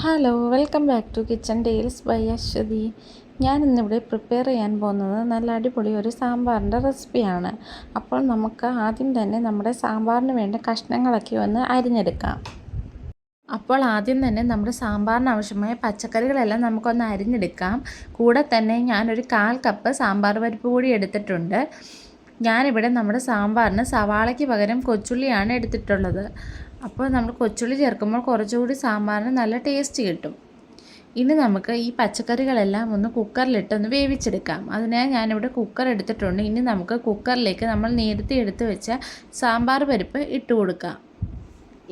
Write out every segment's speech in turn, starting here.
Hello welcome back to kitchen tales by Aswathy. ഞാനിന്നിവിടെ prepare ചെയ്യാൻ പോകുന്നത് നല്ല അടിപൊളി ഒരു സാമ്പാറിൻ്റെ റെസിപ്പിയാണ്. അപ്പോൾ നമുക്ക് ആദ്യം തന്നെ നമ്മുടെ സാമ്പാറിന് വേണ്ട കഷ്ണങ്ങളൊക്കെ ഒന്ന് അരിഞ്ഞെടുക്കാം. അപ്പോൾ ആദ്യം തന്നെ നമ്മുടെ സാമ്പാറിന് ആവശ്യമായ പച്ചക്കറികളെല്ലാം നമുക്കൊന്ന് അരിഞ്ഞെടുക്കാം. കൂടെ തന്നെ ഞാനൊരു 1/4 കപ്പ് സാമ്പാർ പരിപ്പ് കൂടി എടുത്തിട്ടുണ്ട്. ഞാനിവിടെ നമ്മുടെ സാമ്പാറിന് സവാളയ്ക്ക് പകരം കൊച്ചുള്ളിയാണ് എടുത്തിട്ടുള്ളത്. അപ്പോൾ നമ്മൾ കൊച്ചുള്ളി ചേർക്കുമ്പോൾ കുറച്ചുകൂടി സാമ്പാറിന് നല്ല ടേസ്റ്റ് കിട്ടും. ഇനി നമുക്ക് ഈ പച്ചക്കറികളെല്ലാം ഒന്ന് കുക്കറിലിട്ടൊന്ന് വേവിച്ചെടുക്കാം. അതിനായി ഞാനിവിടെ കുക്കർ എടുത്തിട്ടുണ്ട്. ഇനി നമുക്ക് കുക്കറിലേക്ക് നമ്മൾ നേരത്തെ എടുത്ത് വെച്ച സാമ്പാർ പരിപ്പ് ഇട്ട് കൊടുക്കാം.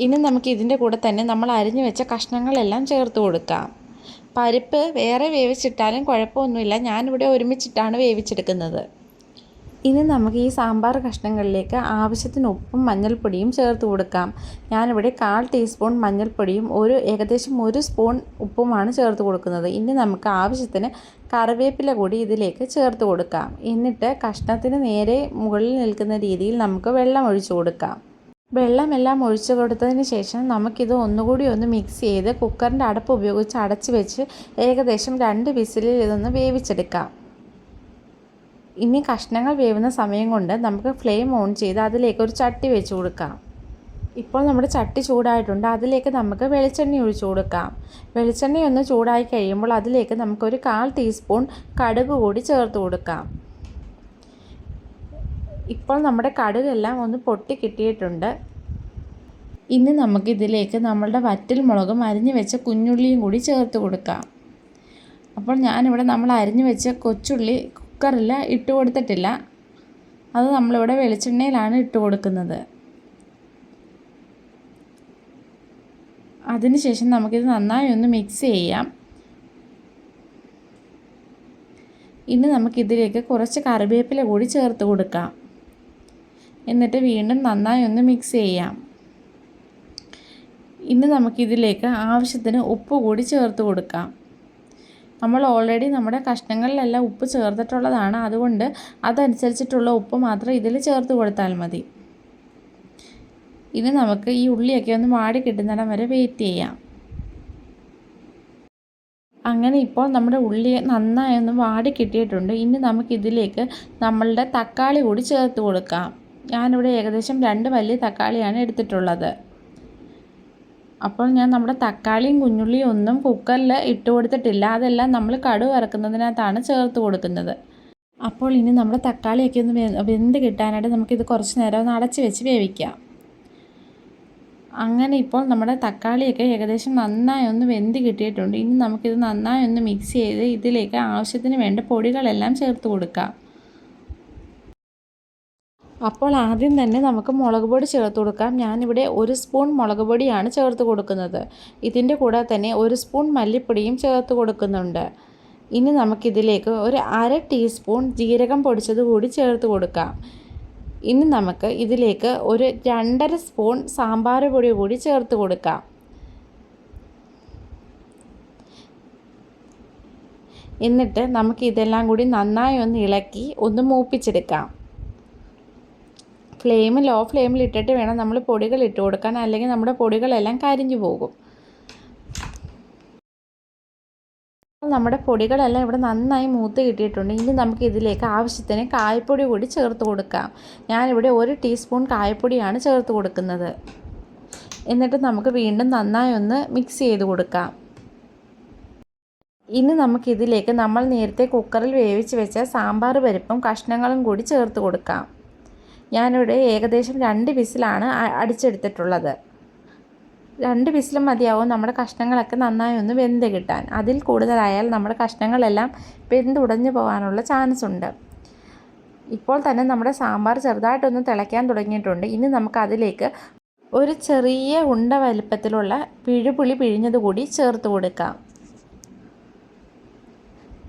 ഇനി നമുക്ക് ഇതിൻ്റെ കൂടെ തന്നെ നമ്മൾ അരിഞ്ഞു വെച്ച കഷ്ണങ്ങളെല്ലാം ചേർത്ത് കൊടുക്കാം. പരിപ്പ് വേറെ വേവിച്ചിട്ടാലും കുഴപ്പമൊന്നുമില്ല, ഞാനിവിടെ ഒരുമിച്ചിട്ടാണ് വേവിച്ചെടുക്കുന്നത്. ഇനി നമുക്ക് ഈ സാമ്പാർ കഷ്ണങ്ങളിലേക്ക് ആവശ്യത്തിന് ഉപ്പും മഞ്ഞൾപ്പൊടിയും ചേർത്ത് കൊടുക്കാം. ഞാനിവിടെ 1/4 ടീസ്പൂൺ മഞ്ഞൾപ്പൊടിയും ഏകദേശം 1 സ്പൂൺ ഉപ്പുമാണ് ചേർത്ത് കൊടുക്കുന്നത്. ഇനി നമുക്ക് ആവശ്യത്തിന് കറിവേപ്പില കൂടി ഇതിലേക്ക് ചേർത്ത് കൊടുക്കാം. എന്നിട്ട് കഷ്ണത്തിന് നേരെ മുകളിൽ നിൽക്കുന്ന രീതിയിൽ നമുക്ക് വെള്ളം ഒഴിച്ചു കൊടുക്കാം. വെള്ളമെല്ലാം ഒഴിച്ചു കൊടുത്തതിന് ശേഷം നമുക്കിത് ഒന്നുകൂടി ഒന്ന് മിക്സ് ചെയ്ത് കുക്കറിൻ്റെ അടപ്പ് ഉപയോഗിച്ച് അടച്ച് വെച്ച് ഏകദേശം 2 വിസിലിൽ ഇതൊന്ന് വേവിച്ചെടുക്കാം. ഇനി കഷ്ണങ്ങൾ വേവുന്ന സമയം കൊണ്ട് നമുക്ക് ഫ്ലെയിം ഓൺ ചെയ്ത് അതിലേക്ക് ഒരു ചട്ടി വെച്ച് കൊടുക്കാം. ഇപ്പോൾ നമ്മുടെ ചട്ടി ചൂടായിട്ടുണ്ട്. അതിലേക്ക് നമുക്ക് വെളിച്ചെണ്ണ ഒഴിച്ചു കൊടുക്കാം. വെളിച്ചെണ്ണ ഒന്ന് ചൂടായി കഴിയുമ്പോൾ അതിലേക്ക് നമുക്കൊരു 1/4 ടീസ്പൂൺ കടുക് കൂടി ചേർത്ത് കൊടുക്കാം. ഇപ്പോൾ നമ്മുടെ കടുകെല്ലാം ഒന്ന് പൊട്ടി കിട്ടിയിട്ടുണ്ട്. ഇനി നമുക്കിതിലേക്ക് നമ്മളുടെ വറ്റൽ മുളകും അരിഞ്ഞു വെച്ച കുഞ്ഞുള്ളിയും കൂടി ചേർത്ത് കൊടുക്കാം. അപ്പോൾ ഞാനിവിടെ നമ്മൾ അരിഞ്ഞു വെച്ച കൊച്ചുള്ളി കുക്കറിൽ ഇട്ട് കൊടുത്തിട്ടില്ല, അത് നമ്മളിവിടെ വെളിച്ചെണ്ണയിലാണ് ഇട്ട് കൊടുക്കുന്നത്. അതിനുശേഷം നമുക്കിത് നന്നായി ഒന്ന് മിക്സ് ചെയ്യാം. ഇനി നമുക്കിതിലേക്ക് കുറച്ച് കറിവേപ്പില കൂടി ചേർത്ത് കൊടുക്കാം. എന്നിട്ട് വീണ്ടും നന്നായി ഒന്ന് മിക്സ് ചെയ്യാം. ഇനി നമുക്കിതിലേക്ക് ആവശ്യത്തിന് ഉപ്പ് കൂടി ചേർത്ത് കൊടുക്കാം. നമ്മൾ ഓൾറെഡി നമ്മുടെ കഷ്ണങ്ങളിലെല്ലാം ഉപ്പ് ചേർത്തിട്ടുള്ളതാണ്, അതുകൊണ്ട് അതനുസരിച്ചിട്ടുള്ള ഉപ്പ് മാത്രം ഇതിൽ ചേർത്ത് കൊടുത്താൽ മതി. ഇനി നമുക്ക് ഈ ഉള്ളിയൊക്കെ ഒന്ന് വാടി കിട്ടുന്നിടം വരെ വെയിറ്റ് ചെയ്യാം. അങ്ങനെ ഇപ്പോൾ നമ്മുടെ ഉള്ളി നന്നായി ഒന്ന് വാടി കിട്ടിയിട്ടുണ്ട്. ഇനി നമുക്കിതിലേക്ക് നമ്മളുടെ തക്കാളി കൂടി ചേർത്ത് കൊടുക്കാം. ഞാനിവിടെ ഏകദേശം 2 വലിയ തക്കാളിയാണ് എടുത്തിട്ടുള്ളത്. അപ്പോൾ ഞാൻ നമ്മുടെ തക്കാളിയും കുഞ്ഞുള്ളിയും ഒന്നും കുക്കറിൽ ഇട്ട് കൊടുത്തിട്ടില്ല, അതെല്ലാം നമ്മൾ കടുക് വറക്കുന്നതിനകത്താണ് ചേർത്ത് കൊടുക്കുന്നത്. അപ്പോൾ ഇനി നമ്മുടെ തക്കാളിയൊക്കെ ഒന്ന് വെന്ത് കിട്ടാനായിട്ട് നമുക്കിത് കുറച്ച് നേരം ഒന്ന് അടച്ച് വെച്ച് വേവിക്കാം. അങ്ങനെ ഇപ്പോൾ നമ്മുടെ തക്കാളിയൊക്കെ ഏകദേശം നന്നായി ഒന്ന് വെന്ത് കിട്ടിയിട്ടുണ്ട്. ഇനി നമുക്കിത് നന്നായി ഒന്ന് മിക്സ് ചെയ്ത് ഇതിലേക്ക് ആവശ്യത്തിന് വേണ്ട പൊടികളെല്ലാം ചേർത്ത് കൊടുക്കാം. അപ്പോൾ ആദ്യം തന്നെ നമുക്ക് മുളക് പൊടി ചേർത്ത് കൊടുക്കാം. ഞാനിവിടെ 1 സ്പൂൺ മുളക് പൊടിയാണ് ചേർത്ത് കൊടുക്കുന്നത്. ഇതിൻ്റെ കൂടെ തന്നെ 1 സ്പൂൺ മല്ലിപ്പൊടിയും ചേർത്ത് കൊടുക്കുന്നുണ്ട്. ഇനി നമുക്കിതിലേക്ക് ഒരു 1/2 ടീസ്പൂൺ ജീരകം പൊടിച്ചത് കൂടി ചേർത്ത് കൊടുക്കാം. ഇനി നമുക്ക് ഇതിലേക്ക് ഒരു 2.5 സ്പൂൺ സാമ്പാർ പൊടി കൂടി ചേർത്ത് കൊടുക്കാം. എന്നിട്ട് നമുക്ക് ഇതെല്ലാം കൂടി നന്നായി ഒന്ന് ഇളക്കി ഒന്ന് മൂപ്പിച്ചെടുക്കാം. ലോ ഫ്ലെയിമിൽ ഇട്ടിട്ട് വേണം നമ്മൾ പൊടികൾ ഇട്ട് കൊടുക്കാൻ, അല്ലെങ്കിൽ നമ്മുടെ പൊടികളെല്ലാം കരിഞ്ഞു പോകും. നമ്മുടെ പൊടികളെല്ലാം ഇവിടെ നന്നായി മൂത്ത് കിട്ടിയിട്ടുണ്ട്. ഇനി നമുക്ക് ഇതിലേക്ക് ആവശ്യത്തിന് കായപ്പൊടി കൂടി ചേർത്ത് കൊടുക്കാം. ഞാനിവിടെ 1 ടീസ്പൂൺ കായപ്പൊടിയാണ് ചേർത്ത് കൊടുക്കുന്നത്. എന്നിട്ട് നമുക്ക് വീണ്ടും നന്നായി ഒന്ന് മിക്സ് ചെയ്ത് കൊടുക്കാം. ഇനി നമുക്കിതിലേക്ക് നമ്മൾ നേരത്തെ കുക്കറിൽ വേവിച്ച് വെച്ച സാമ്പാർ പരിപ്പും കഷ്ണങ്ങളും കൂടി ചേർത്ത് കൊടുക്കാം. ഞാനിവിടെ ഏകദേശം 2 വിസിലാണ് അടിച്ചെടുത്തിട്ടുള്ളത്. 2 വിസിലും മതിയാവും നമ്മുടെ കഷ്ണങ്ങളൊക്കെ നന്നായി ഒന്ന് വെന്ത് കിട്ടാൻ. അതിൽ കൂടുതലായാൽ നമ്മുടെ കഷ്ണങ്ങളെല്ലാം വെന്തുടഞ്ഞു പോകാനുള്ള ചാൻസ് ഉണ്ട്. ഇപ്പോൾ തന്നെ നമ്മുടെ സാമ്പാർ ചെറുതായിട്ടൊന്ന് തിളയ്ക്കാൻ തുടങ്ങിയിട്ടുണ്ട്. ഇനി നമുക്കതിലേക്ക് ഒരു ചെറിയ ഉണ്ട വലുപ്പത്തിലുള്ള പിഴുപുളി പിഴിഞ്ഞത് കൂടി ചേർത്ത് കൊടുക്കാം.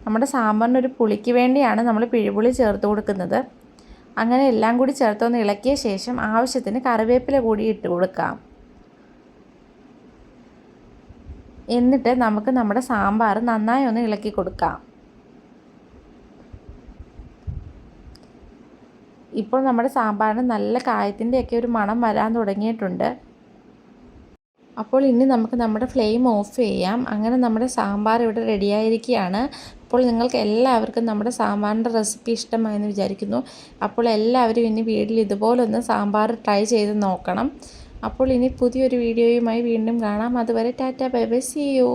നമ്മുടെ സാമ്പാറിനൊരു പുളിക്ക് വേണ്ടിയാണ് നമ്മൾ പിഴുപുളി ചേർത്ത് കൊടുക്കുന്നത്. അങ്ങനെ എല്ലാം കൂടി ചേർത്തൊന്ന് ഇളക്കിയ ശേഷം ആവശ്യത്തിന് കറിവേപ്പില കൂടി ഇട്ട് കൊടുക്കാം. എന്നിട്ട് നമുക്ക് നമ്മുടെ സാമ്പാർ നന്നായി ഒന്ന് ഇളക്കി കൊടുക്കാം. ഇപ്പോൾ നമ്മുടെ സാമ്പാറിന് നല്ല കായത്തിൻ്റെയൊക്കെ ഒരു മണം വരാൻ തുടങ്ങിയിട്ടുണ്ട്. അപ്പോൾ ഇനി നമുക്ക് നമ്മുടെ ഫ്ലെയിം ഓഫ് ചെയ്യാം. അങ്ങനെ നമ്മുടെ സാമ്പാർ ഇവിടെ റെഡിയായിരിക്കുകയാണ്. അപ്പോൾ നിങ്ങൾക്ക് എല്ലാവർക്കും നമ്മുടെ സാമ്പാറിൻ്റെ റെസിപ്പി ഇഷ്ടമായെന്ന് വിചാരിക്കുന്നു. അപ്പോൾ എല്ലാവരും ഇനി വീട്ടിൽ ഇതുപോലൊന്ന് സാമ്പാർ ട്രൈ ചെയ്ത് നോക്കണം. അപ്പോൾ ഇനി പുതിയൊരു വീഡിയോയുമായി വീണ്ടും കാണാം. അതുവരെ tata bye bye, see U.